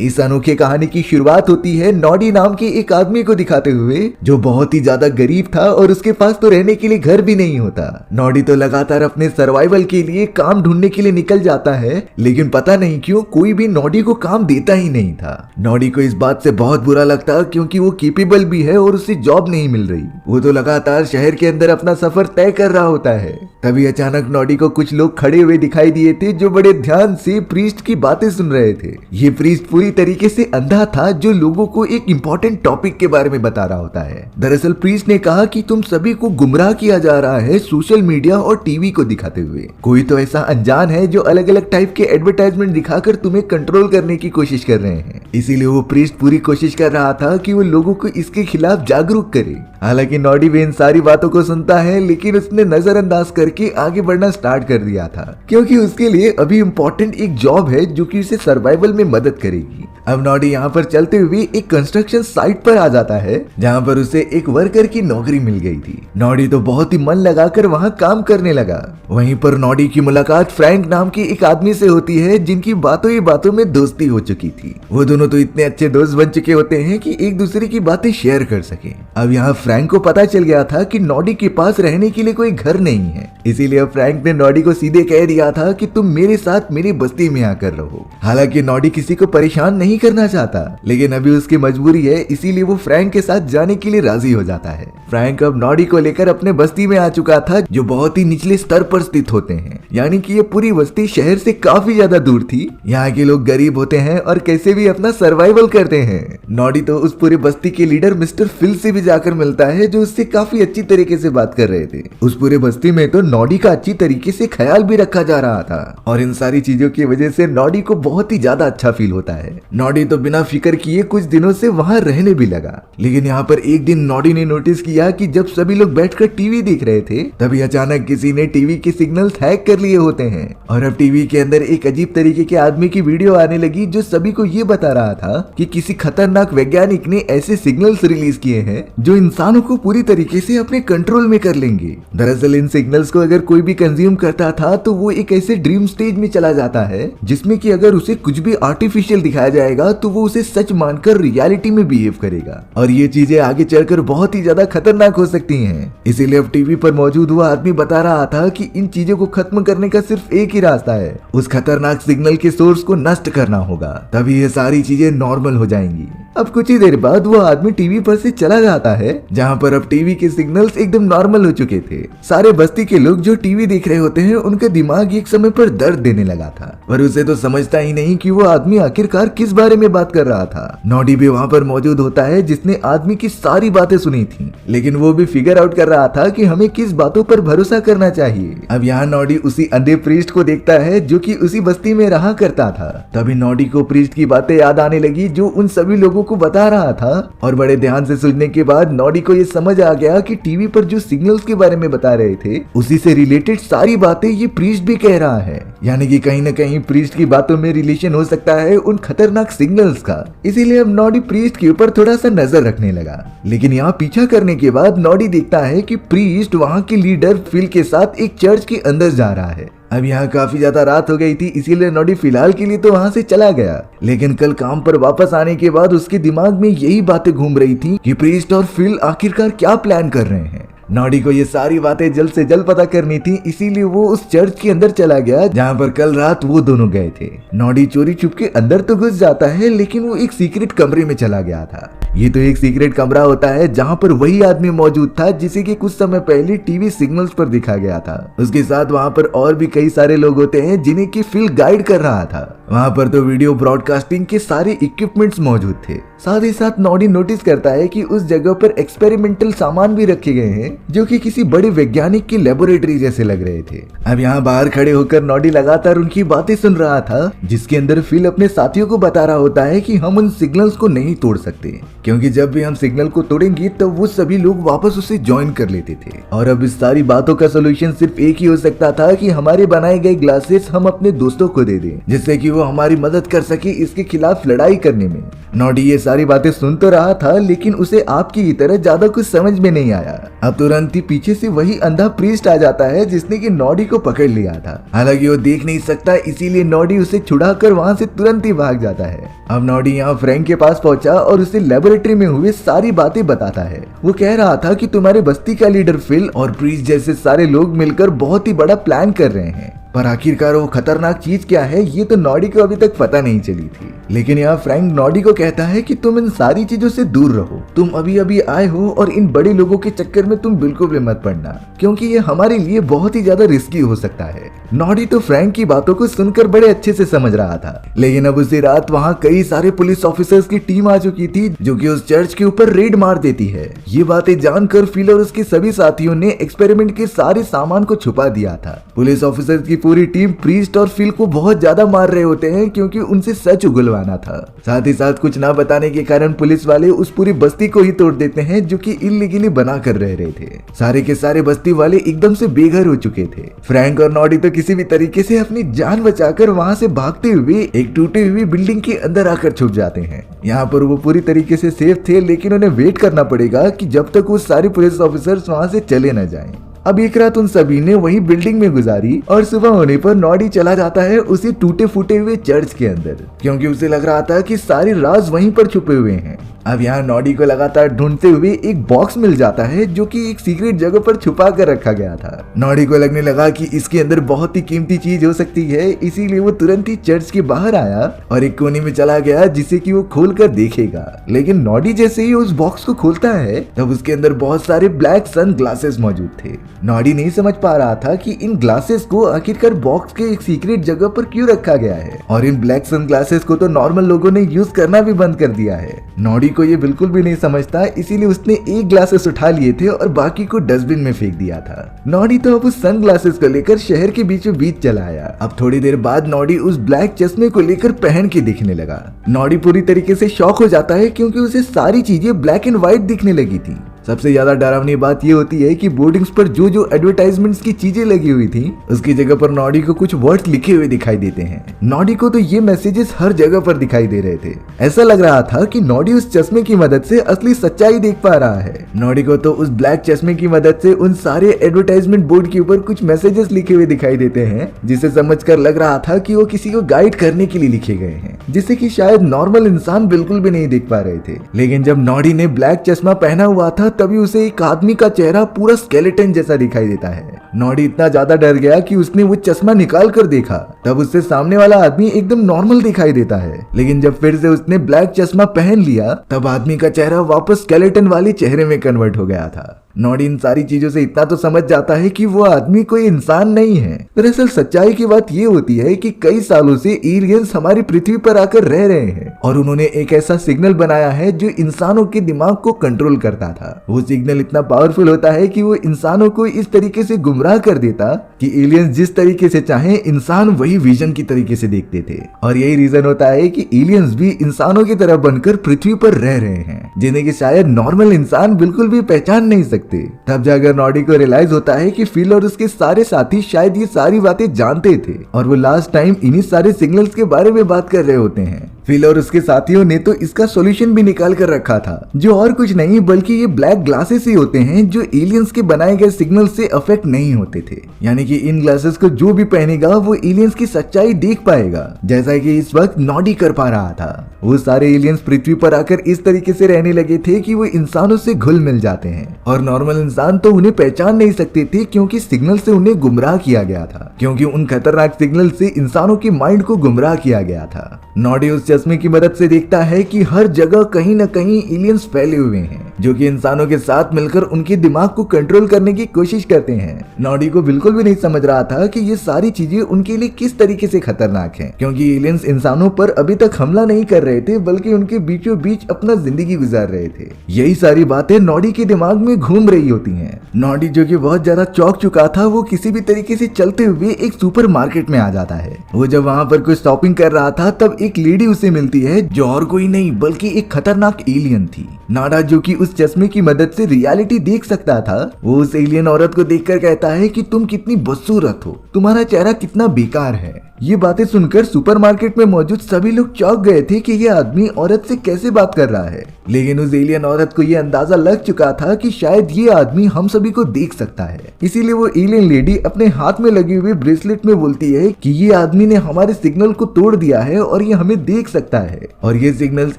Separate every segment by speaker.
Speaker 1: इस अनोखे कहानी की शुरुआत होती है नॉडी नाम के एक आदमी को दिखाते हुए जो बहुत ही ज्यादा गरीब था और उसके पास तो रहने के लिए घर भी नहीं होता। नॉडी तो लगातार अपने सर्वाइवल के लिए काम ढूंढने के लिए निकल जाता है, लेकिन पता नहीं क्यों कोई भी नॉडी को काम देता ही नहीं था। नॉडी को इस बात से बहुत बुरा लगता क्योंकि वो कैपेबल भी है और उसे जॉब नहीं मिल रही। वो तो लगातार शहर के अंदर अपना सफर तय कर रहा होता है। तभी अचानक नॉडी को कुछ लोग खड़े हुए दिखाई दिए थे जो बड़े ध्यान से प्रीस्ट की बातें सुन रहे थे। ये प्रीस्ट पूरी तरीके से अंधा था जो लोगों को एक इम्पोर्टेंट टॉपिक के बारे में बता रहा होता है। दरअसल प्रीस्ट ने कहा कि तुम सभी को गुमराह किया जा रहा है सोशल मीडिया और टीवी को दिखाते हुए। कोई तो ऐसा अनजान है जो अलग अलग टाइप के एडवर्टाइजमेंट दिखाकर तुम्हें कंट्रोल करने की कोशिश कर रहे हैं। इसीलिए वो प्रीस्ट पूरी कोशिश कर रहा था कि वो लोगों को इसके खिलाफ जागरूक करे। हालांकि नॉडी भी इन सारी बातों को सुनता है, लेकिन उसने नजरअंदाज करके आगे बढ़ना स्टार्ट कर दिया था क्योंकि उसके लिए अभी इम्पोर्टेंट एक जॉब है जो कि उसे सर्वाइवल में मदद करेगी। अब नॉडी यहाँ पर चलते हुए एक कंस्ट्रक्शन साइट पर आ जाता है जहाँ पर उसे एक वर्कर की नौकरी मिल गई थी। नॉडी तो बहुत ही मन लगाकर वहाँ काम करने लगा। वहीं पर नॉडी की मुलाकात फ्रैंक नाम के एक आदमी से होती है जिनकी बातों ही बातों में दोस्ती हो चुकी थी। वो दोनों तो इतने अच्छे दोस्त बन चुके होते हैं कि एक दूसरे की बातें शेयर कर सके। अब यहाँ फ्रैंक को पता चल गया था कि नॉडी के पास रहने के लिए कोई घर नहीं है, इसीलिए फ्रैंक ने नॉडी को सीधे कह दिया था कि तुम मेरे साथ मेरी बस्ती में आकर रहो। हालांकि नॉडी किसी को परेशान नहीं करना चाहता, लेकिन अभी उसकी मजबूरी है, इसीलिए वो फ्रैंक के साथ जाने के लिए राजी हो जाता है। फ्रैंक अब नॉडी को लेकर अपने बस्ती में आ चुका था जो बहुत ही निचले स्तर पर स्थित होते हैं, यानी कि ये पूरी बस्ती शहर से काफी ज्यादा दूर थी। यहाँ के लोग गरीब होते हैं और कैसे भी अपना सर्वाइवल करते हैं। नॉडी तो उस पूरी बस्ती के लीडर मिस्टर फिल से भी जाकर मिलता है जो उससे काफी अच्छी तरीके से बात कर रहे थे। उस पूरे बस्ती में तो नॉडी का अच्छी तरीके से ख्याल भी रखा जा रहा था और इन सारी चीजों की वजह से नॉडी को बहुत ही ज्यादा अच्छा फील होता है। नॉडी तो बिना फिक्र किए कुछ दिनों से वहां रहने भी लगा। लेकिन यहाँ पर एक दिन नॉडी ने नोटिस किया कि जब सभी लोग बैठकर टीवी देख रहे थे तभी अचानक किसी ने टीवी के सिग्नल्स हैक कर लिए होते हैं और अब टीवी के अंदर एक अजीब तरीके के आदमी की वीडियो आने लगी जो सभी को ये बता रहा था कि किसी खतरनाक वैज्ञानिक ने ऐसे सिग्नल्स रिलीज किए हैं जो इंसानों को पूरी तरीके से अपने कंट्रोल में कर लेंगे। दरअसल इन सिग्नल्स को अगर कोई भी कंज्यूम करता था तो वो एक ऐसे ड्रीम स्टेज में चला जाता है जिसमें कि अगर उसे कुछ भी आर्टिफिशियल दिखाया जाएगा तो वो उसे सच मानकर रियलिटी में बिहेव करेगा और ये चीजें आगे चलकर बहुत ही ज्यादा खतरनाक हो सकती हैं। इसीलिए अब टीवी पर मौजूद हुआ आदमी बता रहा था कि इन चीजों को खत्म करने का सिर्फ एक ही रास्ता है, उस खतरनाक सिग्नल के सोर्स को नष्ट करना होगा, तभी ये सारी चीजें नॉर्मल हो जाएंगी। अब कुछ ही देर बाद वो आदमी टीवी पर से चला जाता है जहाँ पर अब टीवी के सिग्नल्स एकदम नॉर्मल हो चुके थे। सारे बस्ती के लोग जो टीवी देख रहे होते हैं उनका दिमाग एक समय पर दर्द देने लगा था पर उसे तो समझता ही नहीं कि वो आदमी आखिरकार किस बारे में बात कर रहा था। नॉडी भी वहाँ पर मौजूद होता है जिसने आदमी की सारी बातें सुनी थी, लेकिन वो भी फिगर आउट कर रहा था कि हमें किस बातों पर भरोसा करना चाहिए। अब यहाँ नॉडी उसी अंधे प्रीस्ट को देखता है जो कि उसी बस्ती में रहा करता था। तभी नॉडी को प्रीस्ट की बातें याद आने लगी जो उन सभी लोगों को बता रहा था और बड़े ध्यान से सुनने के बाद नॉडी को ये समझ आ गया कि टीवी पर जो सिग्नल्स के बारे में बता रहे थे उसी से रिलेटेड सारी बातें ये प्रीस्ट भी कह रहा है, यानी कि कहीं न कहीं प्रीस्ट की बातों में रिलेशन हो सकता है उन खतरनाक सिग्नल्स का। इसीलिए अब नॉडी प्रीस्ट के ऊपर थोड़ा सा नजर रखने लगा। लेकिन यहाँ पीछा करने के बाद नॉडी देखता है कि प्रीस्ट वहाँ के लीडर फिल के साथ एक चर्च के अंदर जा रहा है। अब यहाँ काफी ज्यादा रात हो गई थी, इसीलिए नॉडी फिलहाल के लिए तो वहाँ से चला गया। लेकिन कल काम पर वापस आने के बाद उसके दिमाग में यही बातें घूम रही थी कि प्रीस्ट और फिल आखिरकार क्या प्लान कर रहे हैं। नॉडी को ये सारी बातें जल्द से जल्द पता करनी थी, इसीलिए वो उस चर्च के अंदर चला गया जहाँ पर कल रात वो दोनों गए थे। नॉडी चोरी छुप के अंदर तो घुस जाता है, लेकिन वो एक सीक्रेट कमरे में चला गया था। ये तो एक सीक्रेट कमरा होता है जहाँ पर वही आदमी मौजूद था जिसे कि कुछ समय पहले टीवी सिग्नल्स पर दिखा गया था। उसके साथ वहाँ पर और भी कई सारे लोग होते हैं जिन्हें कि फिल गाइड कर रहा था। वहाँ पर तो वीडियो ब्रॉडकास्टिंग के सारे इक्विपमेंट्स मौजूद थे। साथ ही साथ नॉडी नोटिस करता है कि उस जगह पर एक्सपेरिमेंटल सामान भी रखे गए हैं जो कि किसी बड़े वैज्ञानिक की लेबोरेटरी जैसे लग रहे थे। अब यहाँ बाहर खड़े होकर नॉडी लगातार उनकी बातें सुन रहा था जिसके अंदर फिल अपने साथियों को बता रहा होता है कि हम उन सिग्नल्स को नहीं तोड़ सकते क्योंकि जब भी हम सिग्नल को तोड़ेंगे तब वो सभी लोग वापस उसे ज्वाइन कर लेते थे और अब इस सारी बातों का सोल्यूशन सिर्फ एक ही हो सकता था कि हमारे बनाए गए ग्लासेस हम अपने दोस्तों को दे दें जिससे कि वो हमारी मदद कर सके इसके खिलाफ लड़ाई करने में। नॉडी ये सारी बातें सुन तो रहा था, लेकिन उसे आपकी की तरह ज्यादा कुछ समझ में नहीं आया। अब तुरंत ही पीछे से वही अंधा प्रीस्ट आ जाता है जिसने कि नॉडी को पकड़ लिया था। हालांकि वो देख नहीं सकता, इसीलिए नॉडी उसे छुड़ाकर वहां से तुरंत ही भाग जाता है। अब नॉडी यहाँ फ्रैंक के पास पहुंचा और उसे लेबोरेटरी में हुए सारी बातें बताता है। वो कह रहा था कि तुम्हारे बस्ती का लीडर फिल और प्रीस्ट जैसे सारे लोग मिलकर बहुत ही बड़ा प्लान कर रहे हैं, पर आखिरकार वो खतरनाक चीज क्या है ये तो नॉडी को अभी तक पता नहीं चली थी। लेकिन यहाँ फ्रैंक नॉडी को कहता है कि तुम इन सारी चीजों से दूर रहो, तुम अभी अभी आए हो और इन बड़े लोगों के चक्कर में तुम बिल्कुल भी मत पड़ना, क्योंकि ये हमारे लिए बहुत ही ज्यादा रिस्की हो सकता है। नॉडी तो फ्रैंक की बातों को सुनकर बड़े अच्छे से समझ रहा था, लेकिन अब उसी रात वहाँ कई सारे पुलिस ऑफिसर्स की टीम आ चुकी थी जो कि उस चर्च के ऊपर रेड मार देती है। ये बातें जानकर फिल और उसके सभी साथियों ने एक्सपेरिमेंट के सारे सामान को छुपा दिया था। पुलिस ऑफिसर्स की पूरी टीम प्रीस्ट और फिल को बहुत ज्यादा मार रहे होते हैं क्योंकि उनसे सच उगलवाना था। साथ ही साथ कुछ ना बताने के कारण पुलिस वाले उस पूरी बस्ती को ही तोड़ देते हैं जो कि इल्लीगली बना कर रह रहे थे। सारे के सारे बस्ती वाले एकदम से बेघर हो चुके थे। फ्रैंक और नॉडी तो किसी भी तरीके से अपनी जान बचाकर वहां से भागते हुए एक टूटी हुई बिल्डिंग के अंदर आकर छुप जाते हैं। यहाँ पर वो पूरी तरीके से सेफ थे, लेकिन उन्हें वेट करना पड़ेगा कि जब तक वो सारे पुलिस ऑफिसर्स वहां से चले न जाएं। अब एक रात उन सभी ने वही बिल्डिंग में गुजारी और सुबह होने पर नॉडी चला जाता है उसी टूटे फूटे हुए चर्च के अंदर, क्योंकि उसे लग रहा था कि सारे राज वहीं पर छुपे हुए हैं। अब यहाँ नॉडी को लगातार ढूंढते हुए एक बॉक्स मिल जाता है जो कि एक सीक्रेट जगह पर छुपा कर रखा गया था। नॉडी को लगने लगा कि इसके अंदर बहुत ही कीमती चीज हो सकती है, इसीलिए वो तुरंत ही चर्च के बाहर आया और एक कोने में चला गया जिसे कि वो खोल कर देखेगा। लेकिन नॉडी जैसे ही उस बॉक्स को खोलता है तब उसके अंदर बहुत सारे ब्लैक सन ग्लासेस मौजूद थे। नॉडी नहीं समझ पा रहा था कि इन ग्लासेस को आखिरकार बॉक्स के एक सीक्रेट जगह पर क्यों रखा गया है, और इन ब्लैक सन ग्लासेस को तो नॉर्मल लोगों ने यूज करना भी बंद कर दिया है। नॉडी को ये बिल्कुल भी नहीं समझता, इसीलिए उसने एक ग्लासेस उठा लिए थे और बाकी को डस्टबिन में फेंक दिया था। नॉडी तो अब उस सन ग्लासेस को लेकर शहर के बीचों बीच चला आया। अब थोड़ी देर बाद नॉडी उस ब्लैक चश्मे को लेकर पहन के दिखने लगा। नॉडी पूरी तरीके से शॉक हो जाता है क्योंकि उसे सारी चीजें ब्लैक एंड व्हाइट दिखने लगी थी। सबसे ज्यादा डरावनी बात ये होती है कि बोर्डिंग्स पर जो जो एडवर्टाइजमेंट्स की चीजें लगी हुई थी उसकी जगह पर नॉडी को कुछ वर्ड्स लिखे हुए दिखाई देते हैं। नॉडी को तो ये मैसेजेस हर जगह पर दिखाई दे रहे थे। ऐसा लग रहा था कि नॉडी उस चश्मे की मदद से असली सच्चाई देख पा रहा है। नॉडी को तो उस ब्लैक चश्मे की मदद से उन सारे एडवर्टाइजमेंट बोर्ड के ऊपर कुछ मैसेजेस लिखे हुए दिखाई देते हैं, जिसे समझकर लग रहा था कि वो किसी को गाइड करने के लिए लिखे गए हैं, जिसे कि शायद नॉर्मल इंसान बिल्कुल भी नहीं देख पा रहे थे। लेकिन जब नॉडी ने ब्लैक चश्मा पहना हुआ था तभी उसे एक आदमी का चेहरा पूरा स्केलेटन जैसा दिखाई देता है। नॉडी इतना ज्यादा डर गया कि उसने वो चश्मा निकाल कर देखा, तब उससे सामने वाला आदमी एकदम नॉर्मल दिखाई देता है। लेकिन जब फिर से उसने ब्लैक चश्मा पहन लिया तब आदमी का चेहरा वापस स्केलेटन वाले चेहरे में कन्वर्ट हो गया था। नॉडी इन सारी चीजों से इतना तो समझ जाता है कि वो आदमी कोई इंसान नहीं है। दरअसल सच्चाई की बात ये होती है कि कई सालों से एलियंस हमारी पृथ्वी पर आकर रह रहे हैं और उन्होंने एक ऐसा सिग्नल बनाया है जो इंसानों के दिमाग को कंट्रोल करता था। वो सिग्नल इतना पावरफुल होता है कि वो इंसानों को इस तरीके से गुमराह कर देता कि एलियंस जिस तरीके से चाहे इंसान वही विजन की तरीके से देखते थे। और यही रीजन होता है कि एलियंस भी इंसानों की तरह बनकर पृथ्वी पर रह रहे हैं, जिन्हें कि शायद नॉर्मल इंसान बिल्कुल भी पहचान नहीं सकते। तब जाकर नॉडी को रियलाइज होता है कि फिल और उसके सारे साथी शायद ये सारी बातें जानते थे और वो लास्ट टाइम इन्हीं सारे सिग्नल्स के बारे में बात कर रहे होते हैं। फिल और उसके साथियों ने तो इसका सॉल्यूशन भी निकाल कर रखा था, जो और कुछ नहीं बल्कि ये ब्लैक ग्लासेस ही होते हैं जो एलियंस के बनाए गए सिग्नल से अफेक्ट नहीं होते थे। यानी कि इन ग्लासेस को जो भी पहनेगा वो एलियंस की सच्चाई देख पाएगा, जैसा कि इस वक्त नॉडी कर पा रहा था। वो सारे एलियंस पृथ्वी पर आकर इस तरीके से रहने लगे थे कि वो इंसानों से घुल मिल जाते हैं और नॉर्मल इंसान तो उन्हें पहचान नहीं सकते थे क्योंकि सिग्नल से उन्हें गुमराह किया गया था, क्योंकि उन खतरनाक सिग्नल से इंसानों की माइंड को गुमराह किया गया था। नॉडी उस चश्मे की मदद से देखता है कि हर जगह कहीं न कहीं एलियंस फैले हुए हैं जो कि इंसानों के साथ मिलकर उनके दिमाग को कंट्रोल करने की कोशिश करते हैं। नॉडी को बिल्कुल भी नहीं समझ रहा था कि ये सारी चीजें उनके लिए किस तरीके से खतरनाक हैं, क्योंकि एलियंस इंसानों पर अभी तक हमला नहीं कर रहे थे बल्कि उनके बीचों बीच अपना जिंदगी गुजार रहे थे। यही सारी बातें नॉडी के दिमाग में घूम रही होती हैं। नॉडी जो कि बहुत ज्यादा चौंक चुका था, वो किसी भी तरीके से चलते हुए एक सुपर मार्केट में आ जाता है। वो जब वहाँ पर कुछ शॉपिंग कर रहा था तब एक लेडी उसे मिलती है जो और कोई नहीं बल्कि एक खतरनाक एलियन थी। नाडा जो कि उस उस चश्मे की मदद से रियलिटी देख सकता था, वो उस एलियन औरत को देखकर कहता है कि तुम कितनी बदसूरत हो, तुम्हारा चेहरा कितना बेकार है। ये बातें सुनकर सुपरमार्केट में मौजूद सभी लोग चौंक गए थे कि ये आदमी औरत से कैसे बात कर रहा है। लेकिन उस एलियन औरत को ये अंदाजा लग चुका था कि शायद ये आदमी हम सभी को देख सकता है, इसीलिए वो एलियन लेडी अपने हाथ में लगे हुए ब्रेसलेट में बोलती है कि ये आदमी ने हमारे सिग्नल को तोड़ दिया है और ये हमें देख सकता है। और ये सिग्नल्स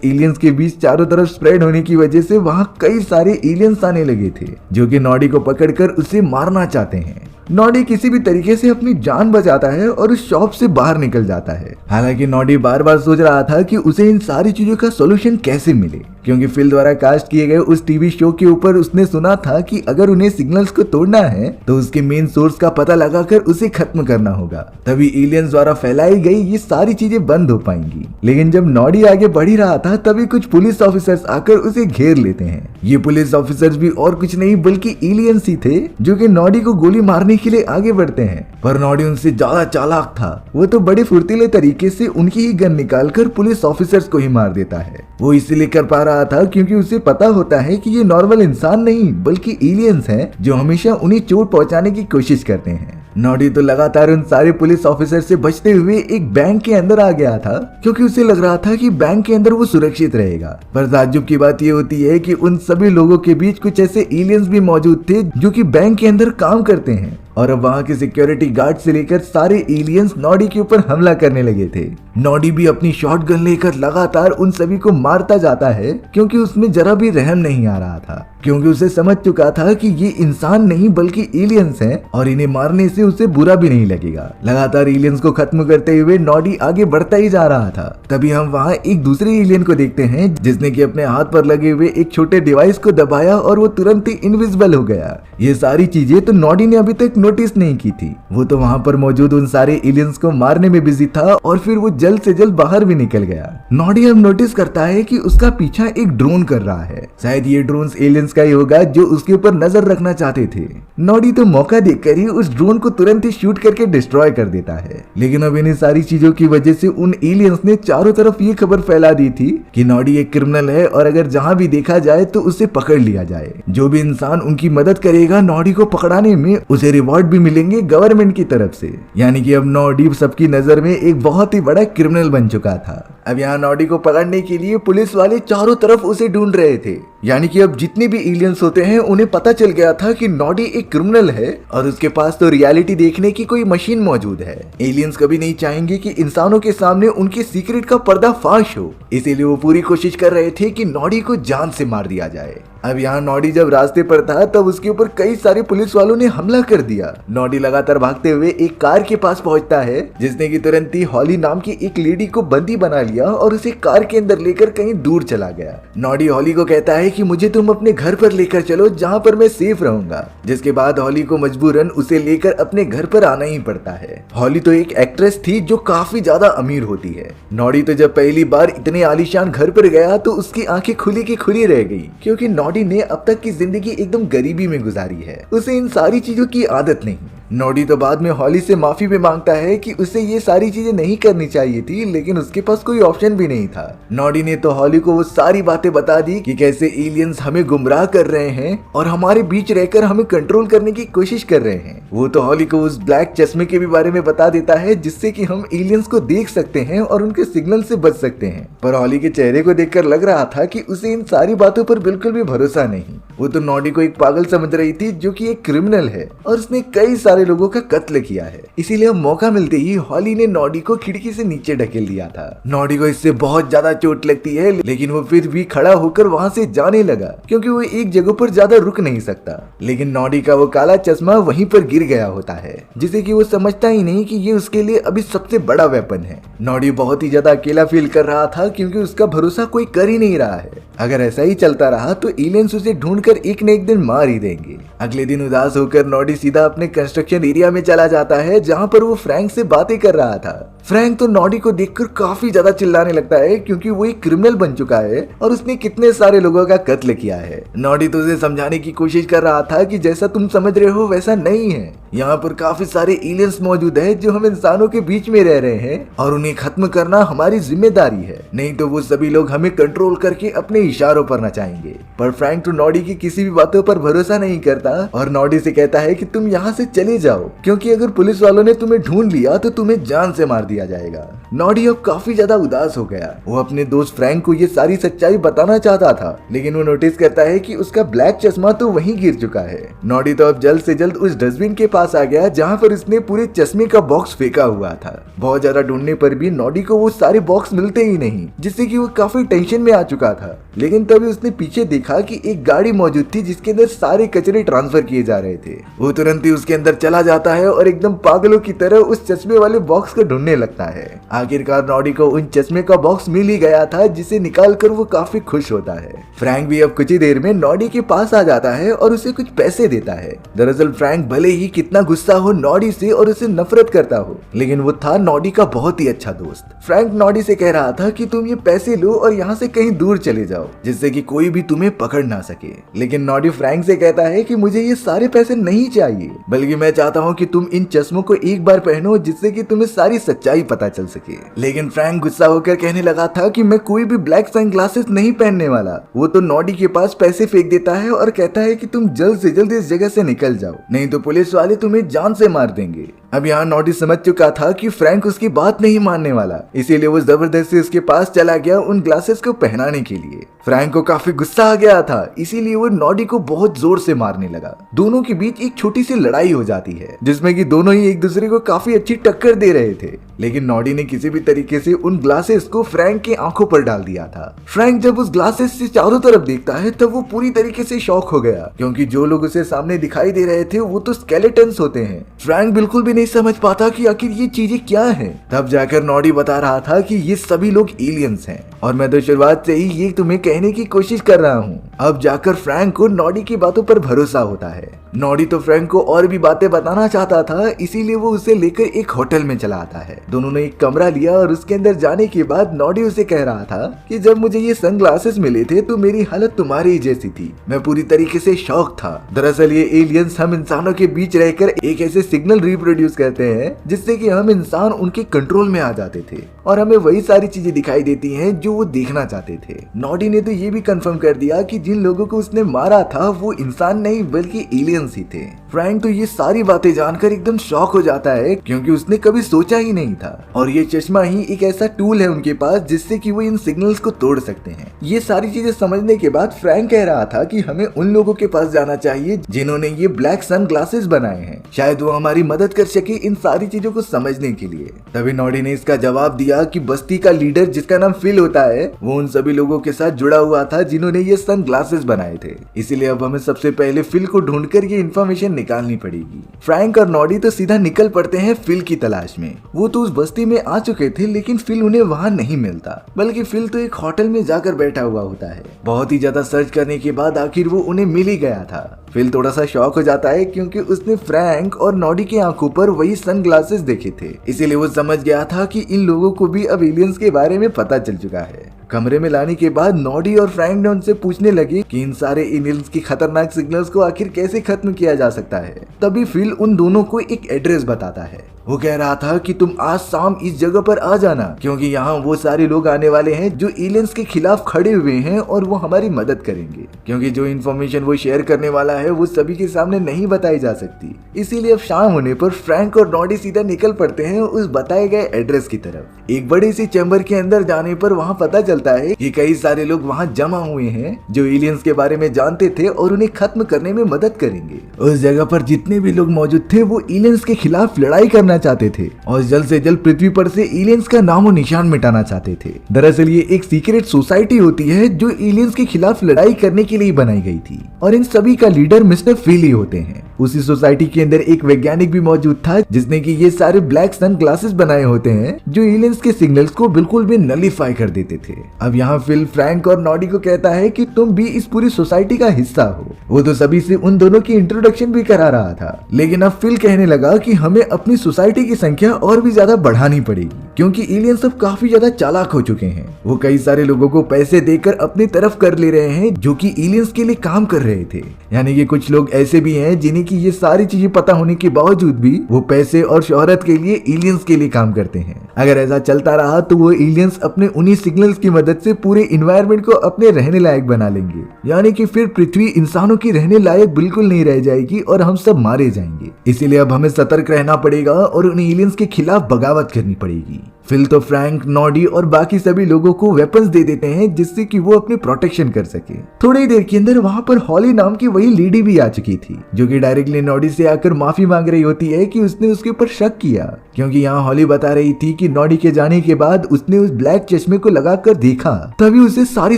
Speaker 1: एलियंस के बीच चारों तरफ स्प्रेड होने की वजह से वहाँ कई सारे एलियंस आने लगे थे जो कि नॉडी को पकड़कर उसे मारना चाहते हैं। नॉडी किसी भी तरीके से अपनी जान बचाता है और उस शॉप से बाहर निकल जाता है। हालांकि नॉडी बार बार सोच रहा था कि उसे इन सारी चीजों का सॉल्यूशन कैसे मिले, क्योंकि फिल द्वारा कास्ट किए गए उस टीवी शो के ऊपर उसने सुना था कि अगर उन्हें सिग्नल्स को तोड़ना है तो उसके मेन सोर्स का पता लगाकर उसे खत्म करना होगा, तभी एलियंस द्वारा फैलाई गई ये सारी चीजें बंद हो पाएंगी। लेकिन जब नॉडी आगे बढ़ ही रहा था तभी कुछ पुलिस ऑफिसर्स आकर उसे घेर लेते हैं। ये पुलिस ऑफिसर्स भी और कुछ नहीं बल्कि एलियंस ही थे जो कि नॉडी को गोली मारने के लिए आगे बढ़ते हैं, पर नॉडी उनसे ज्यादा चालाक था। वो तो बड़े फुर्तीले तरीके से उनकी ही गन निकालकर पुलिस ऑफिसर्स को ही मार देता है। वो इसलिए कर पा रहा था क्योंकि उसे पता होता है कि ये नॉर्मल इंसान नहीं बल्कि एलियंस हैं जो हमेशा उन्हें चोट पहुंचाने की कोशिश करते हैं। नॉडी तो लगातार उन सारे पुलिस ऑफिसर से बचते हुए एक बैंक के अंदर आ गया था क्योंकि उसे लग रहा था कि बैंक के अंदर वो सुरक्षित रहेगा। पर ताज्जुब की बात ये होती है कि उन सभी लोगों के बीच कुछ ऐसे एलियंस भी मौजूद थे जो कि बैंक के अंदर काम करते हैं और अब वहाँ के सिक्योरिटी गार्ड से लेकर सारे एलियंस नॉडी के ऊपर हमला करने लगे थे। नॉडी भी अपनी शॉटगन लेकर लगातार उन सभी को मारता जाता है क्योंकि उसमें जरा भी रहम नहीं आ रहा था, क्योंकि उसे समझ चुका था कि ये इंसान नहीं बल्कि एलियंस हैं और इन्हें मारने से उसे बुरा भी नहीं लगेगा। लगातार एलियंस को खत्म करते हुए नॉडी आगे बढ़ता ही जा रहा था। तभी हम वहाँ एक दूसरे एलियन को देखते हैं जिसने कि अपने हाथ पर लगे हुए एक छोटे डिवाइस को दबाया और वो तुरंत ही इनविजिबल हो गया। ये सारी चीजें तो नॉडी ने अभी तक नोटिस नहीं की थी। वो तो वहाँ पर मौजूद उन सारे एलियंस को मारने में बिजी था और फिर वो जल्द से जल्द बाहर भी निकल गया। नॉडी अब नोटिस करता है कि उसका पीछा एक ड्रोन कर रहा है। शायद ये ड्रोन एलियंस का ही होगा जो उसके ऊपर नजर रखना चाहते थे। नॉडी तो मौका देखकर ही उस ड्रोन को तुरंत ही शूट करके डिस्ट्रॉय कर देता है। लेकिन अब इन सारी चीजों की वजह से उन एलियंस ने चारों तरफ ये खबर फैला दी थी कि नॉडी एक क्रिमिनल है और अगर जहाँ भी देखा जाए तो उसे पकड़ लिया जाए। जो भी इंसान उनकी मदद करेगा नॉडी को पकड़ाने में उसे रिवॉर्ड भी मिलेंगे गवर्नमेंट की तरफ से। यानी कि अब नॉडी सबकी नजर में एक बहुत ही बड़ा क्रिमिनल बन चुका था। अब यहाँ नॉडी को पकड़ने के लिए पुलिस वाले चारों तरफ उसे ढूंढ रहे थे। यानी कि अब जितने भी एलियंस होते हैं उन्हें पता चल गया था कि नॉडी एक क्रिमिनल है और उसके पास तो रियलिटी देखने की कोई मशीन मौजूद है। एलियंस कभी नहीं चाहेंगे कि इंसानों के सामने उनके सीक्रेट का पर्दाफाश हो, इसीलिए वो पूरी कोशिश कर रहे थे कि नॉडी को जान से मार दिया जाए। अब यहाँ नॉडी जब रास्ते पर था तब उसके ऊपर कई सारे पुलिस वालों ने हमला कर दिया। नॉडी लगातार भागते हुए एक कार के पास पहुंचता है जिसने कि तुरंत ही हॉली नाम की एक लेडी को बंदी बना लिया और उसे कार के अंदर लेकर कहीं दूर चला गया। नॉडी हॉली को कहता है कि मुझे तुम अपने घर पर लेकर चलो जहाँ पर मैं सेफ रहूंगा, जिसके बाद हॉली को मजबूरन उसे लेकर अपने घर पर आना ही पड़ता है। हॉली तो एक एक्ट्रेस थी जो काफी ज्यादा अमीर होती है। नॉडी तो जब पहली बार इतने आलीशान घर पर गया तो उसकी आंखें खुली की खुली रह गई क्योंकि नॉडी ने अब तक की जिंदगी एकदम गरीबी में गुजारी है। उसे इन सारी चीजों की आदत नहीं। नॉडी तो बाद में हॉली से माफी भी मांगता है कि उसे ये सारी चीजें नहीं करनी चाहिए थी, लेकिन उसके पास कोई ऑप्शन भी नहीं था। नॉडी ने तो हॉली को वो सारी बातें बता दी कि कैसे एलियंस हमें गुमराह कर रहे हैं और हमारे बीच रहकर हमें कंट्रोल करने की कोशिश कर रहे हैं। वो तो हॉली को उस ब्लैक चश्मे के भी बारे में बता देता है जिससे कि हम एलियंस को देख सकते हैं और उनके सिग्नल से बच सकते हैं। पर हॉली के चेहरे को देखकर लग रहा था कि उसे इन सारी बातों पर बिल्कुल भी भरोसा नहीं। वो तो नॉडी को एक पागल समझ रही थी जो कि एक क्रिमिनल है और उसने कई सारे लोगों का कत्ल किया है। इसीलिए मौका मिलते ही हॉली ने नॉडी को खिड़की से नीचे ढकेल दिया था। नॉडी को इससे बहुत ज्यादा चोट लगती है, लेकिन वो फिर भी खड़ा होकर वहाँ से जाने लगा क्योंकि वो एक जगह पर ज्यादा रुक नहीं सकता। लेकिन नॉडी का वो काला चश्मा वहीं पर गिर गया होता है जिसे कि वो समझता ही नहीं कि ये उसके लिए अभी सबसे बड़ा वेपन है। नॉडी बहुत ही ज्यादा अकेला फील कर रहा था क्योंकि उसका भरोसा कोई कर ही नहीं रहा है। अगर ऐसा ही चलता रहा तो एलियंस उसे ढूंढकर एक न एक दिन मार ही देंगे। अगले दिन उदास होकर नॉडी सीधा अपने कंस्ट्रक्शन एरिया में चला जाता है जहाँ पर वो फ्रैंक से बातें कर रहा था। फ्रैंक तो नॉडी को देखकर काफी ज्यादा चिल्लाने लगता है क्योंकि वो एक क्रिमिनल बन चुका है और उसने कितने सारे लोगों का कत्ल किया है। नॉडी तो उसे समझाने की कोशिश कर रहा था कि जैसा तुम समझ रहे हो वैसा नहीं है। यहाँ पर काफी सारे एलियंस मौजूद है जो हम इंसानों के बीच में रह रहे हैं और उन्हें खत्म करना हमारी जिम्मेदारी है, नहीं तो वो सभी लोग हमें कंट्रोल करके अपने इशारों पर नचाएंगे। पर फ्रैंक तो नॉडी की किसी भी बातों पर भरोसा नहीं करता और नॉडी से कहता है कि तुम यहाँ से चले जाओ, क्योंकि अगर पुलिस वालों ने तुम्हें ढूंढ लिया तो तुम्हें जान से मार दिया जाएगा। नॉडी अब काफी ज्यादा उदास हो गया। वो अपने दोस्त फ्रैंक को ये सारी सच्चाई बताना चाहता था, लेकिन वो नोटिस करता है कि उसका ब्लैक चश्मा तो वहीं गिर चुका है। नॉडी तो अब जल्द से जल्द उस डस्टबिन के पास आ गया जहाँ पर उसने पूरे चश्मे का बॉक्स फेंका हुआ था। बहुत ज्यादा ढूंढने पर भी नॉडी को वो सारे बॉक्स मिलते ही नहीं, जिससे कि वो काफी टेंशन में आ चुका था। लेकिन तभी उसने पीछे देखा कि एक गाड़ी मौजूद थी जिसके अंदर सारे कचरे ट्रांसफर किए जा रहे थे। वो तुरंत ही उसके अंदर चला जाता है और एकदम पागलों की तरह उस चश्मे वाले बॉक्स को ढूंढने लगता है। आखिरकार नॉडी को उन चश्मे का बॉक्स मिल ही गया था, जिसे निकालकर वो काफी खुश होता है। फ्रैंक भी अब कुछ ही देर में नॉडी के पास आ जाता है और उसे कुछ पैसे देता है। दरअसल फ्रैंक भले ही कितना गुस्सा हो नॉडी से और उसे नफरत करता हो, लेकिन वो था नॉडी का बहुत ही अच्छा दोस्त। फ्रैंक नॉडी से कह रहा था कि तुम ये पैसे लो और यहाँ से कहीं दूर चले जाओ, जिससे कि कोई भी तुम्हें पकड़ ना सके। लेकिन नॉडी फ्रैंक से कहता है कि मुझे ये सारे पैसे नहीं चाहिए, बल्कि मैं चाहता हूँ कि तुम इन चश्मों को एक बार पहनो, जिससे कि तुम्हें सारी सच्चाई पता चल सके। लेकिन फ्रैंक गुस्सा होकर कहने लगा था कि मैं कोई भी ब्लैक सनग्लासेस नहीं पहनने वाला। वो तो नॉडी के पास पैसे फेंक देता है और कहता है कि तुम जल्द से जल्द इस जगह से निकल जाओ, नहीं तो पुलिस वाले तुम्हें जान से मार देंगे। अब यहाँ नॉडी समझ चुका था कि फ्रैंक उसकी बात नहीं मानने वाला, इसीलिए वो जबरदस्ती उसके पास चला गया उन ग्लासेस को पहनाने के लिए। फ्रैंक को काफी गुस्सा आ गया था, इसीलिए वो नॉडी को बहुत जोर से मारने लगा। दोनों के बीच एक छोटी सी लड़ाई हो जाती है, जिसमें कि दोनों ही एक दूसरे को काफी अच्छी टक्कर दे रहे थे। लेकिन नॉडी ने किसी भी तरीके से उन ग्लासेस को फ्रैंक की आंखों पर डाल दिया था। फ्रैंक जब उस ग्लासेस से चारों तरफ देखता है तब वो पूरी तरीके से शॉक हो गया, क्योंकि जो लोग उसे सामने दिखाई दे रहे थे वो तो स्केलेटन्स होते हैं। फ्रैंक बिल्कुल भी नहीं समझ पाता कि आखिर ये चीजें क्या हैं। तब जाकर नॉडी बता रहा था कि ये सभी लोग एलियंस हैं, और मैं तो शुरुआत से ही ये तुम्हें कहने की कोशिश कर रहा हूँ। अब जाकर फ्रैंक को नॉडी की बातों पर भरोसा होता है। नॉडी तो फ्रैंक को और भी बातें बताना चाहता था, इसीलिए वो उसे लेकर एक होटल में चला आता है। दोनों ने एक कमरा लिया और उसके अंदर जाने के बाद नॉडी उसे कह रहा था कि जब मुझे ये सनग्लासेस मिले थे तो मेरी हालत तुम्हारी जैसी थी, मैं पूरी तरीके से शॉक था। दरअसल ये एलियंस हम इंसानों के बीच रहकर एक ऐसे सिग्नल रिप्रोड्यूस करते हैं जिससे कि हम इंसान उनके कंट्रोल में आ जाते थे और हमें वही सारी चीजें दिखाई देती हैं जो वो देखना चाहते थे। नॉडी ने तो ये भी कंफर्म कर दिया कि जिन लोगों को उसने मारा था वो इंसान नहीं बल्कि एलियंस ही थे। फ्रैंक तो ये सारी बातें जानकर एकदम शॉक हो जाता है, क्योंकि उसने कभी सोचा ही नहीं था। और ये चश्मा ही एक ऐसा टूल है उनके पास जिससे कि वो इन सिग्नल्स को तोड़ सकते हैं। ये सारी चीजें समझने के बाद फ्रैंक कह रहा था कि हमें उन लोगों के पास जाना चाहिए जिन्होंने ये ब्लैक सन ग्लासेस बनाए हैं, शायद वो हमारी मदद कर सके इन सारी चीजों को समझने के लिए। तभी नॉडी ने इसका जवाब दिया कि बस्ती का लीडर जिसका नाम फिल होता है वो उन सभी लोगों के साथ जुड़ा हुआ था जिन्होंने ये सन ग्लासेस बनाए थे, इसीलिए अब हमें सबसे पहले फिल को ढूंढकर ये इन्फॉर्मेशन निकालनी पड़ेगी। फ्रैंक और नॉडी तो सीधा निकल पड़ते हैं फिल की तलाश में। वो तो उस बस्ती में आ चुके थे, लेकिन फिल उन्हें वहाँ नहीं मिलता, बल्कि फिल तो एक होटल में जाकर बैठा हुआ होता है। बहुत ही ज्यादा सर्च करने के बाद आखिर वो उन्हें मिल ही गया था। फिल थोड़ा सा शॉक हो जाता है, क्योंकि उसने फ्रैंक और नॉडी की आंखों पर वही सन ग्लासेस देखे थे, इसीलिए वो समझ गया था कि इन लोगों को भी अब एलियंस के बारे में पता चल चुका है। कमरे में लाने के बाद नॉडी और फ्रैंक ने उनसे पूछने लगे कि इन सारे एलियंस की खतरनाक सिग्नल्स को आखिर कैसे खत्म किया जा सकता है। तभी फिल उन दोनों को एक एड्रेस बताता है। वो कह रहा था कि तुम आज शाम इस जगह पर आ जाना, क्योंकि यहाँ वो सारे लोग आने वाले हैं जो एलियंस के खिलाफ खड़े हुए हैं और वो हमारी मदद करेंगे, क्योंकि जो इन्फॉर्मेशन वो शेयर करने वाला है वो सभी के सामने नहीं बताई जा सकती। इसीलिए अब शाम होने पर फ्रैंक और नॉडी सीधा निकल पड़ते हैं उस बताए गए एड्रेस की तरफ। एक बड़ी सी चैम्बर के अंदर जाने पर वहाँ पता चलता है कि कई सारे लोग वहाँ जमा हुए हैं जो एलियंस के बारे में जानते थे और उन्हें खत्म करने में मदद करेंगे। उस जगह पर जितने भी लोग मौजूद थे वो एलियंस के खिलाफ लड़ाई करना चाहते थे और जल्द से जल्द पृथ्वी पर से एलियंस का नामो निशान मिटाना चाहते थे। दरअसल ये एक सीक्रेट सोसाइटी होती है जो एलियंस के खिलाफ लड़ाई करने के लिए बनाई गई थी और इन सभी का लीडर मिस्टर फिल ही होते हैं। उसी सोसाइटी के अंदर एक वैज्ञानिक भी मौजूद था जिसने कि ये सारे ब्लैक सन ग्लासेस बनाए होते हैं जो एलियंस के सिग्नल्स को बिल्कुल भी नलीफाई कर देते थे। अब यहाँ फिल फ्रैंक और नॉडी को कहता है कि तुम भी इस पूरी सोसाइटी का हिस्सा हो। वो तो सभी से उन दोनों की इंट्रोडक्शन भी करा रहा था, लेकिन अब फिल कहने लगा कि हमें अपनी सोसाइटी की संख्या और भी ज्यादा बढ़ानी पड़ेगी, क्योंकि एलियंस अब काफी ज्यादा चालाक हो चुके हैं। वो कई सारे लोगों को पैसे देकर अपनी तरफ कर ले रहे हैं जो कि एलियंस के लिए काम कर रहे थे। यानी कि कुछ लोग ऐसे भी हैं जिन्हीं कि ये सारी चीजें पता होने के बावजूद भी वो पैसे और शोहरत के लिए एलियंस के लिए काम करते हैं। अगर ऐसा चलता रहा तो वो एलियंस अपने उन्हीं सिग्नल्स की मदद से पूरे इन्वायरमेंट को अपने रहने लायक बना लेंगे, यानी कि फिर पृथ्वी इंसानों की रहने लायक बिल्कुल नहीं रह जाएगी और हम सब मारे जाएंगे। इसीलिए अब हमें सतर्क रहना पड़ेगा और उन एलियंस के खिलाफ बगावत करनी पड़ेगी। फिल तो फ्रैंक, नॉडी और बाकी सभी लोगों को वेपन्स दे देते हैं जिससे कि वो अपनी प्रोटेक्शन कर सके। थोड़ी देर के अंदर वहां पर हॉली नाम की वही लेडी भी आ चुकी थी, जो कि डायरेक्टली नॉडी से आकर माफी मांग रही होती है कि उसने उसके ऊपर शक किया, क्योंकि यहाँ हॉली बता रही थी कि नॉडी के जाने के बाद उसने उस ब्लैक चश्मे को लगाकर देखा, तभी उसे सारी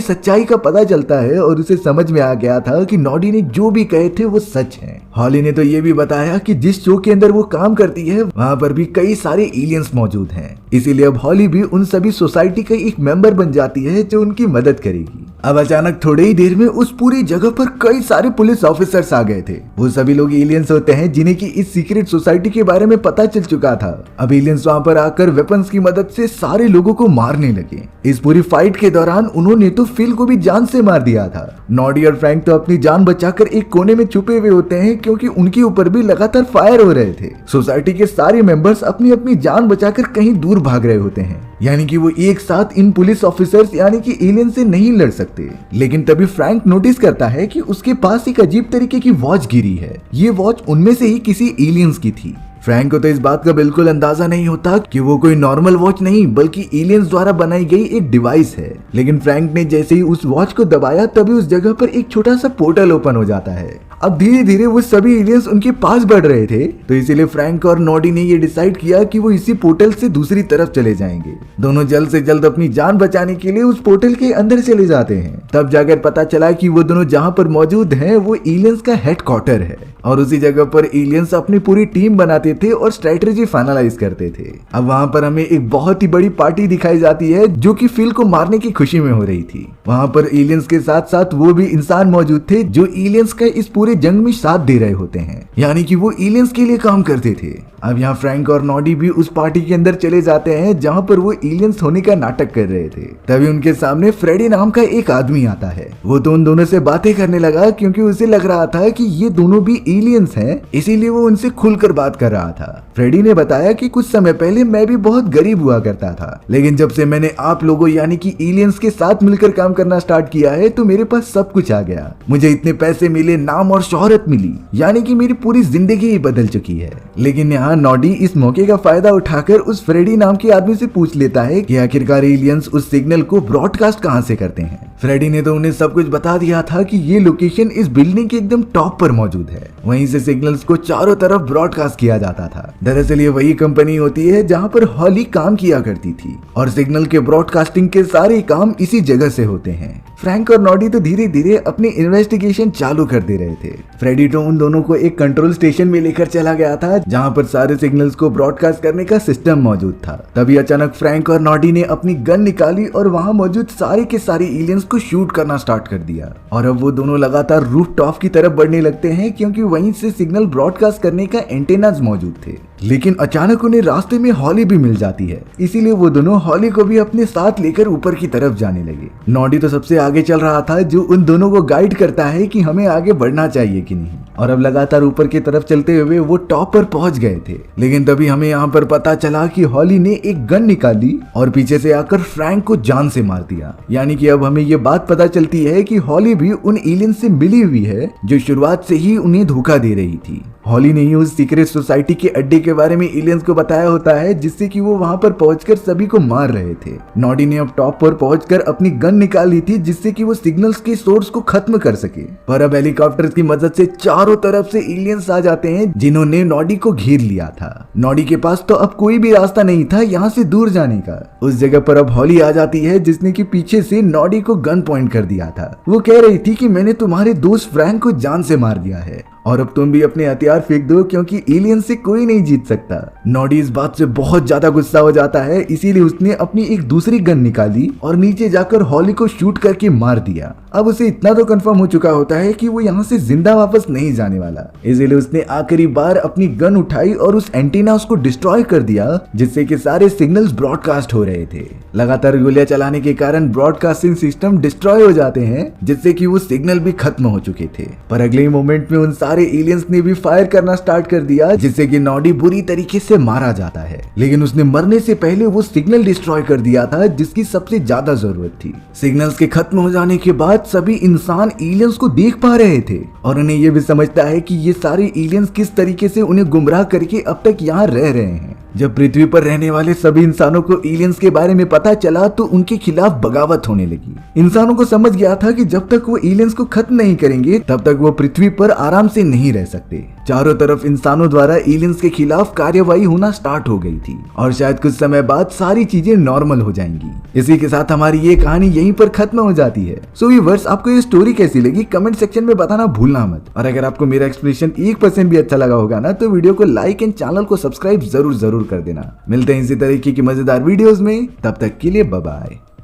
Speaker 1: सच्चाई का पता चलता है और उसे समझ में आ गया था कि नॉडी ने जो भी कहे थे वो सच है। हॉली ने तो ये भी बताया कि जिस शो के अंदर वो काम करती है वहाँ पर भी कई सारे एलियंस मौजूद हैं, इसीलिए अब हॉली भी उन सभी सोसाइटी का एक मेंबर बन जाती है जो उनकी मदद करेगी। अब अचानक थोड़ी ही देर में उस पूरी जगह पर कई सारे पुलिस ऑफिसर्स आ गए थे। वो सभी लोग एलियंस होते हैं जिन्हें की इस सीक्रेट सोसाइटी के बारे में पता चल चुका था। अब एलियंस वहाँ पर आकर वेपन्स की मदद से सारे लोगों को मारने लगे। इस पूरी फाइट के दौरान उन्होंने तो फिल को भी जान से मार दिया था। नॉडी और फ्रैंक तो अपनी जान बचाकर एक कोने में छुपे हुए होते हैं, क्योंकि उनके ऊपर भी लगातार फायर हो रहे थे। सोसाइटी के सारे मेंबर्स अपनी अपनी जान बचाकर कहीं दूर भाग रहे होते हैं, यानी कि वो एक साथ इन पुलिस ऑफिसर्स यानी कि एलियन से नहीं लड़ सकते। लेकिन तभी फ्रैंक नोटिस करता है कि उसके पास एक अजीब तरीके की वॉच गिरी है। ये वॉच उनमें से ही किसी एलियंस की थी। फ्रैंक को तो इस बात का बिल्कुल अंदाजा नहीं होता कि वो कोई नॉर्मल वॉच नहीं बल्कि एलियंस द्वारा बनाई गई एक डिवाइस है। लेकिन फ्रैंक ने जैसे ही उस वॉच को दबाया तभी उस जगह पर एक छोटा सा पोर्टल ओपन हो जाता है। अब धीरे धीरे वो सभी एलियंस उनके पास बढ़ रहे थे, तो इसीलिए फ्रैंक और नॉडी ने ये डिसाइड किया कि वो इसी पोर्टल से दूसरी तरफ चले जाएंगे। दोनों जल्द से जल्द अपनी जान बचाने के लिए उस पोर्टल के अंदर चले जाते हैं। तब जाकर पता चला कि वो दोनों जहाँ पर मौजूद हैं वो एलियंस का हेडक्वार्टर है और उसी जगह पर एलियंस अपनी पूरी टीम बनाते थे और स्ट्रेटेजी फाइनलाइज करते थे। अब वहाँ पर हमें एक बहुत ही बड़ी पार्टी दिखाई जाती है जो कि फिल को मारने की खुशी में हो रही थी। वहाँ पर एलियंस के साथ साथ वो भी इंसान मौजूद थे जो एलियंस का इस पूरे जंग में साथ दे रहे होते हैं, यानी कि वो एलियंस के लिए काम करते थे। अब यहाँ फ्रैंक और नॉडी भी उस पार्टी के अंदर चले जाते हैं जहाँ पर वो एलियंस होने का नाटक कर रहे थे। तभी उनके सामने फ्रेडी नाम का एक आदमी आता है। वो तो उन दोनों से बातें करने लगा क्योंकि उसे लग रहा था कि ये दोनों भी एलियंस हैं, इसीलिए वो उनसे खुलकर बात कर रहा था। फ्रेडी ने बताया कि कुछ समय पहले मैं भी बहुत गरीब हुआ करता था, लेकिन जब से मैंने आप लोगों यानी कि एलियंस के साथ मिलकर काम करना स्टार्ट किया है तो मेरे पास सब कुछ आ गया। मुझे इतने पैसे मिले, नाम और शोहरत मिली, यानी कि मेरी पूरी जिंदगी ही बदल चुकी है। लेकिन यहाँ नॉडी इस मौके का फायदा उठाकर उस फ्रेडी नाम के आदमी से पूछ लेता है कि आखिरकार एलियंस उस सिग्नल को ब्रॉडकास्ट कहाँ से करते हैं। फ्रेडी ने तो उन्हें सब कुछ बता दिया था कि ये लोकेशन इस बिल्डिंग के एकदम टॉप पर मौजूद है, वहीं से सिग्नल्स को चारों तरफ ब्रॉडकास्ट किया जाता था। दरअसल ये वही कंपनी होती है जहाँ पर हॉली काम किया करती थी और सिग्नल के ब्रॉडकास्टिंग के सारे काम इसी जगह से होते हैं। फ्रैंक और नॉडी तो धीरे धीरे अपनी इन्वेस्टिगेशन चालू कर दे रहे थे। फ्रेडी तो उन दोनों को एक कंट्रोल स्टेशन में लेकर चला गया था जहां पर सारे सिग्नल्स को ब्रॉडकास्ट करने का सिस्टम मौजूद था। तभी अचानक फ्रैंक और नॉडी ने अपनी गन निकाली और वहां मौजूद सारे के सारे एलियंस को शूट करना स्टार्ट कर दिया। और अब वो दोनों लगातार रूफ टॉप की तरफ बढ़ने लगते हैं क्योंकि वहीं से सिग्नल ब्रॉडकास्ट करने का एंटेनाज मौजूद थे। लेकिन अचानक उन्हें रास्ते में हॉली भी मिल जाती है, इसीलिए वो दोनों हॉली को भी अपने साथ लेकर ऊपर की तरफ जाने लगे। नॉडी तो सबसे आगे चल रहा था जो उन दोनों को गाइड करता है कि हमें आगे बढ़ना चाहिए कि नहीं। और अब लगातार ऊपर की तरफ चलते हुए वो टॉप पर पहुंच गए थे। लेकिन तभी हमें यहाँ पर पता चला कि हॉली ने एक गन निकाली और पीछे से आकर फ्रैंक को जान से मार दिया। यानी कि अब हमें ये बात पता चलती है कि हॉली भी उन एलियंस से मिली हुई है जो शुरुआत से ही उन्हें धोखा दे रही थी। हॉली ने ही उस सीक्रेट सोसाइटी के अड्डे के बारे में एलियंस को बताया होता है जिससे कि वो वहां पर पहुंचकर सभी को मार रहे थे। नॉडी ने अब टॉप पर पहुंचकर अपनी गन निकाली थी जिससे कि वो सिग्नल्स के सोर्स को खत्म कर सके। पर अब हेलीकॉप्टर की मदद से चारों तरफ से एलियंस आ जाते हैं जिन्होंने नॉडी को घेर लिया था। नॉडी के पास तो अब कोई भी रास्ता नहीं था यहाँ से दूर जाने का। उस जगह पर अब हॉली आ जाती है जिसने की पीछे से नॉडी को गन पॉइंट कर दिया था। वो कह रही थी कि मैंने तुम्हारे दोस्त फ्रैंक को जान से मार दिया है और अब तुम भी अपने हथियार फेंक दो क्योंकि एलियन से कोई नहीं जीत सकता। नॉडी इस बात से बहुत ज्यादा गुस्सा हो जाता है, इसीलिए उसने अपनी एक दूसरी गन निकाली और नीचे जाकर हॉली को शूट करके मार दिया। अब उसे इतना तो कंफर्म हो चुका होता है कि वो यहाँ से जिंदा वापस नहीं जाने वाला, इसलिए उसने आखिरी बार अपनी गन उठाई और उस एंटीना को डिस्ट्रॉय कर दिया, जिससे कि सारे सिग्नल्स ब्रॉडकास्ट हो रहे थे। लगातार गोलियां चलाने के कारण ब्रॉडकास्टिंग सिस्टम डिस्ट्रॉय हो जाते हैं, जिससे कि वो सिग्नल भी खत्म हो चुके थे। पर अगले ही मोमेंट में उन सारे एलियंस ने भी फायर करना स्टार्ट कर दिया, जिससे कि नॉडी बुरी तरीके से मारा जाता है। लेकिन उसने मरने से पहले वो सिग्नल डिस्ट्रॉय कर दिया था जिसकी सबसे ज्यादा जरूरत थी। सिग्नल्स के खत्म हो जाने के बाद सभी इंसान एलियंस को देख पा रहे थे और उन्हें ये भी समझता है कि ये सारे एलियंस किस तरीके से उन्हें गुमराह करके अब तक यहाँ रह रहे हैं। जब पृथ्वी पर रहने वाले सभी इंसानों को एलियंस के बारे में पता चला तो उनके खिलाफ बगावत होने लगी। इंसानों को समझ गया था कि जब तक वो एलियंस को खत्म नहीं करेंगे तब तक वो पृथ्वी पर आराम से नहीं रह सकते। चारों तरफ इंसानों द्वारा एलियंस के खिलाफ कार्यवाही होना स्टार्ट हो गई थी और शायद कुछ समय बाद सारी चीजें नॉर्मल हो जाएंगी। इसी के साथ हमारी ये कहानी यहीं पर खत्म हो जाती है। सो व्यूअर्स, आपको ये स्टोरी कैसी लगी कमेंट सेक्शन में बताना भूलना मत। और अगर आपको मेरा एक्सप्लेनेशन 1% भी अच्छा लगा होगा ना तो वीडियो को लाइक एंड चैनल को सब्सक्राइब जरूर कर देना। मिलते हैं इसी तरीके की मजेदार वीडियोस में, तब तक के लिए बाय बाय।